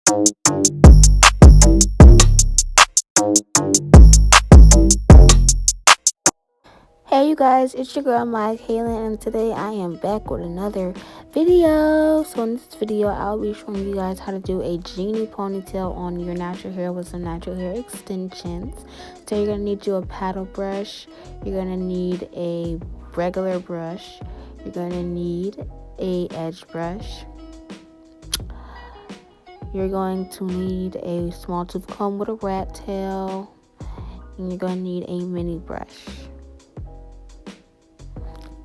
Hey you guys, it's your girl Kaylin, and today I am back with another video. So in this video, I'll be showing you guys how to do a genie ponytail on your natural hair with some natural hair extensions. So you're gonna need a paddle brush, you're gonna need a regular brush, you're gonna need a edge brush, you're going to need a small tooth comb with a rat tail, and you're gonna need a mini brush.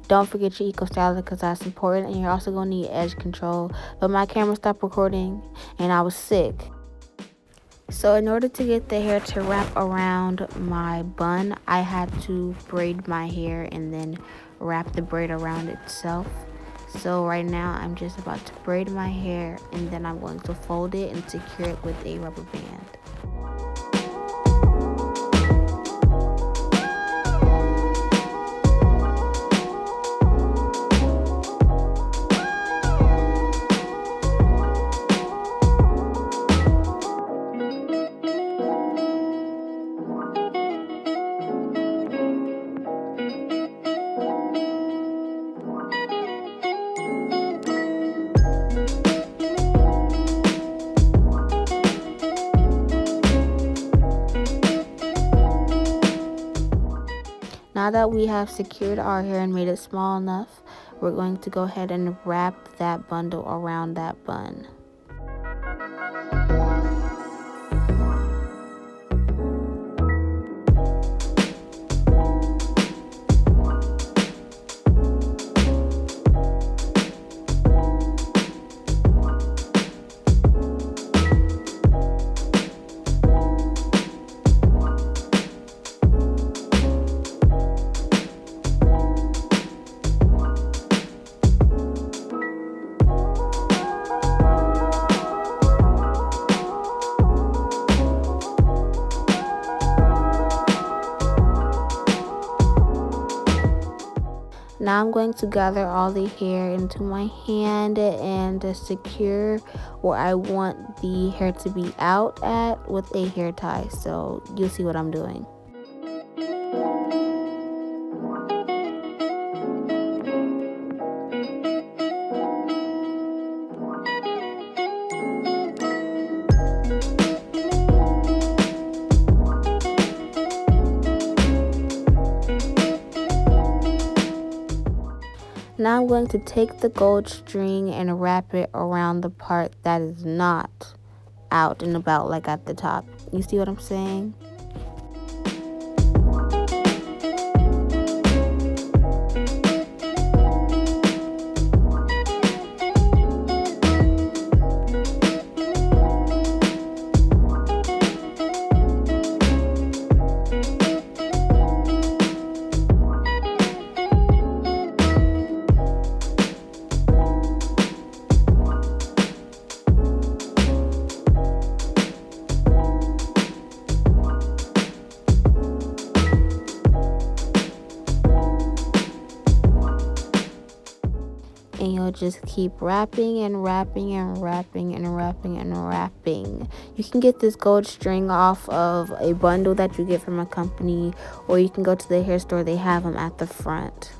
Don't forget your eco styler because that's important, and you're also going to need edge control. But my camera stopped recording and I was sick. So in order to get the hair to wrap around my bun, I had to braid my hair and then wrap the braid around itself. So right now I'm just about to braid my hair, and then I'm going to fold it and secure it with a rubber band. Now that we have secured our hair and made it small enough, we're going to go ahead and wrap that bundle around that bun. Now I'm going to gather all the hair into my hand and secure where I want the hair to be out at with a hair tie. So you'll see what I'm doing. Now I'm going to take the gold string and wrap it around the part that is not out and about, like at the top. You see what I'm saying? And you'll just keep wrapping and wrapping and wrapping and wrapping and wrapping. You can get this gold string off of a bundle that you get from a company, or you can go to the hair store. They have them at the front.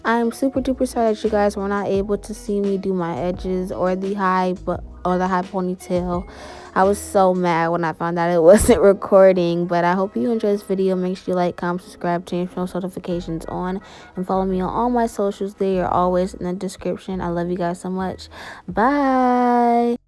I'm super duper sorry that you guys were not able to see me do my edges or the high ponytail. I was so mad when I found out it wasn't recording, but I hope you enjoyed this video. Make sure you like, comment, subscribe, turn your notifications on, and follow me on all my socials. They are always in the description. I love you guys so much. Bye.